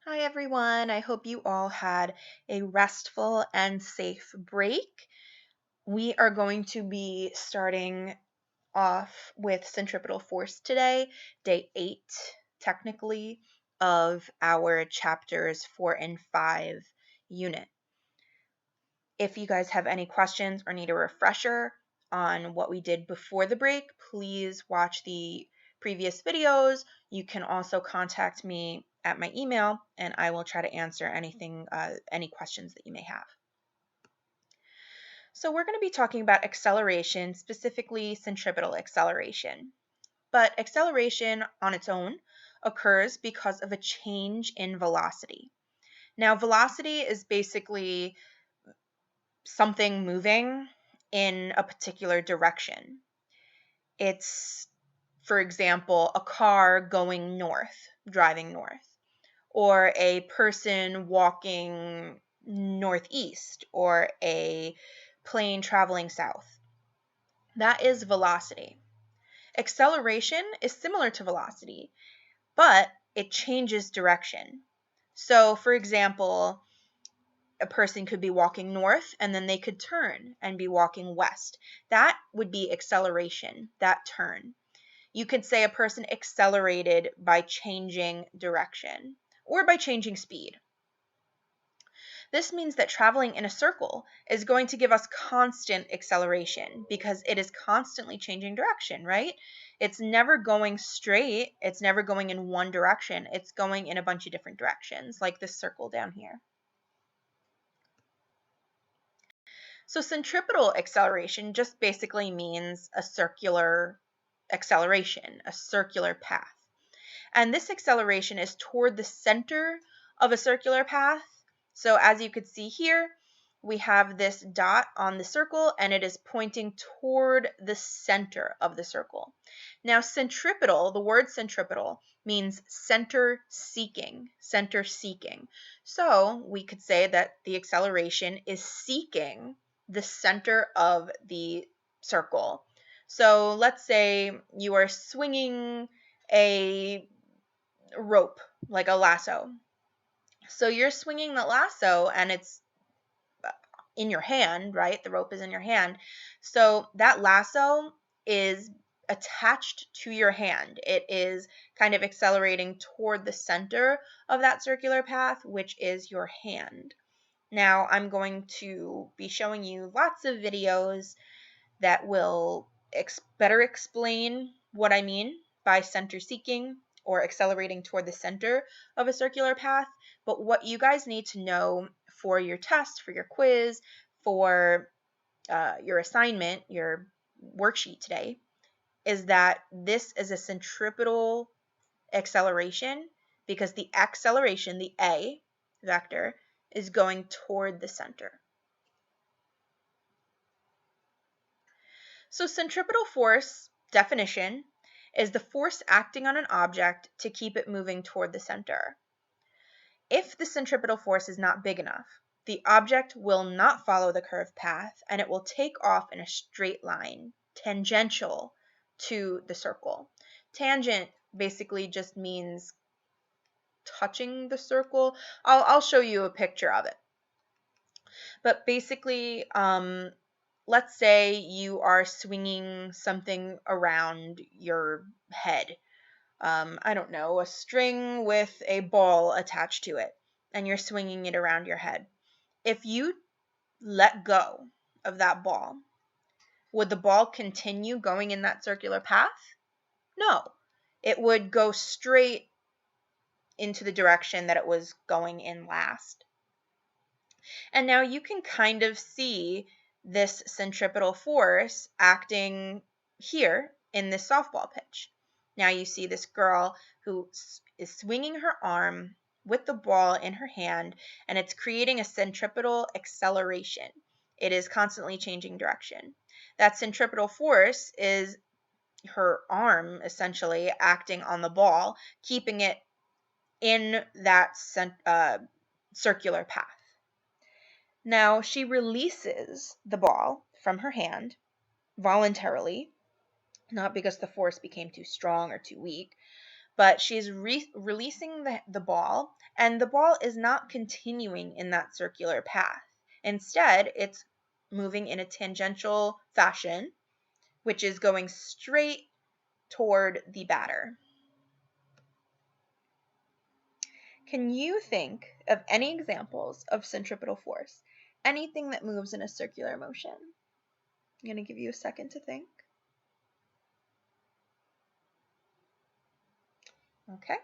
Hi, everyone. I hope you all had a restful and safe break. We are going to be starting off with centripetal force today, day 8, technically, of our chapters 4 and 5 unit. If you guys have any questions or need a refresher on what we did before the break, please watch the previous videos. You can also contact me at my email and I will try to answer any questions that you may have. So we're going to be talking about acceleration, specifically centripetal acceleration. But acceleration on its own occurs because of a change in velocity. Now, velocity is basically something moving in a particular direction. It's, for example, a car going north, driving north, or a person walking northeast, or a plane traveling south. That is velocity. Acceleration is similar to velocity, but it changes direction. So, for example, a person could be walking north and then they could turn and be walking west. That would be acceleration, that turn. You could say a person accelerated by changing direction or by changing speed. This means that traveling in a circle is going to give us constant acceleration because it is constantly changing direction, right? It's never going straight. It's never going in one direction. It's going in a bunch of different directions, like this circle down here. So centripetal acceleration just basically means a circular acceleration, a circular path. And this acceleration is toward the center of a circular path. So as you could see here, we have this dot on the circle and it is pointing toward the center of the circle. Now centripetal, the word centripetal means center seeking, center seeking. So we could say that the acceleration is seeking the center of the circle. So let's say you are swinging a rope, like a lasso. So you're swinging the lasso and it's in your hand, right? The rope is in your hand. So that lasso is attached to your hand. It is kind of accelerating toward the center of that circular path, which is your hand. Now I'm going to be showing you lots of videos that will better explain what I mean by center seeking or accelerating toward the center of a circular path. But what you guys need to know for your test, for your quiz, for your assignment, your worksheet today, is that this is a centripetal acceleration because the acceleration, the A vector, is going toward the center. So centripetal force, definition, is the force acting on an object to keep it moving toward the center. If the centripetal force is not big enough, the object will not follow the curved path and it will take off in a straight line, tangential to the circle. Tangent basically just means touching the circle. I'll show you a picture of it. But basically, let's say you are swinging something around your head. I don't know, a string with a ball attached to it, and you're swinging it around your head. If you let go of that ball, would the ball continue going in that circular path? No. It would go straight into the direction that it was going in last. And now you can kind of see this centripetal force acting here in this softball pitch. Now you see this girl who is swinging her arm with the ball in her hand, and it's creating a centripetal acceleration. It is constantly changing direction. That centripetal force is her arm essentially acting on the ball, keeping it in that circular path. Now she releases the ball from her hand voluntarily, not because the force became too strong or too weak, but she's releasing the ball, and the ball is not continuing in that circular path. Instead, it's moving in a tangential fashion, which is going straight toward the batter. Can you think of any examples of centripetal force? Anything that moves in a circular motion? I'm going to give you a second to think. Okay.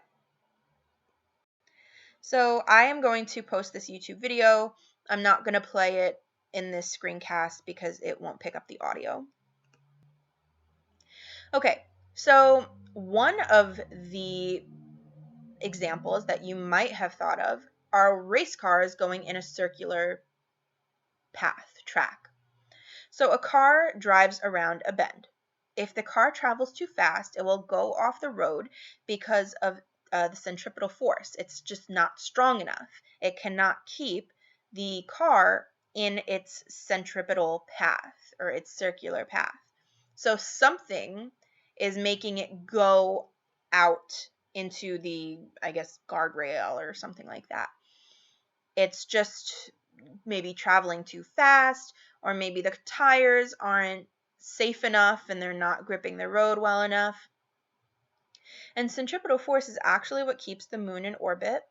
So I am going to post this YouTube video. I'm not going to play it in this screencast because it won't pick up the audio. Okay, so one of the examples that you might have thought of are race cars going in a circular track. So a car drives around a bend. If the car travels too fast, it will go off the road because of the centripetal force. It's just not strong enough. It cannot keep the car in its centripetal path or its circular path. So something is making it go out into the, I guess, guardrail or something like that. It's just maybe traveling too fast, or maybe the tires aren't safe enough and they're not gripping the road well enough. And centripetal force is actually what keeps the moon in orbit,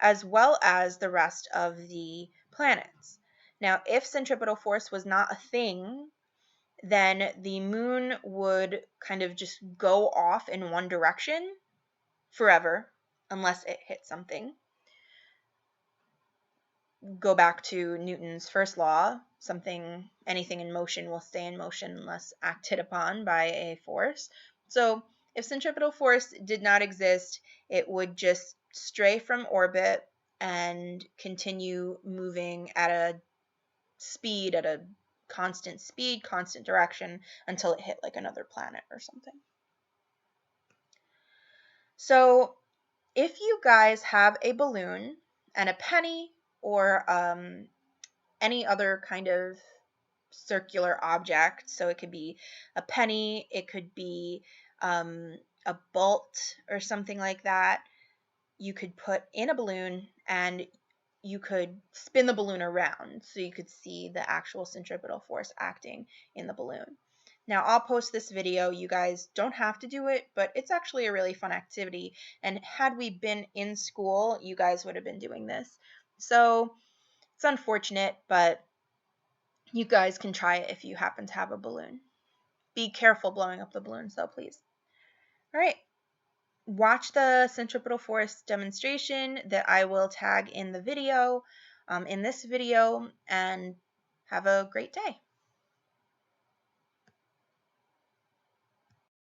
as well as the rest of the planets. Now, if centripetal force was not a thing, then the moon would kind of just go off in one direction forever, unless it hit something. Go back to Newton's first law, anything in motion will stay in motion unless acted upon by a force. So if centripetal force did not exist, it would just stray from orbit and continue moving at a constant speed, constant direction until it hit like another planet or something. So if you guys have a balloon and a penny or any other kind of circular object, so it could be a penny, it could be a bolt or something like that, you could put in a balloon and you could spin the balloon around so you could see the actual centripetal force acting in the balloon. Now, I'll post this video. You guys don't have to do it, but it's actually a really fun activity. And had we been in school, you guys would have been doing this. So it's unfortunate, but you guys can try it if you happen to have a balloon. Be careful blowing up the balloons, though, please. All right. Watch the centripetal force demonstration that I will tag in the video, in this video, and have a great day.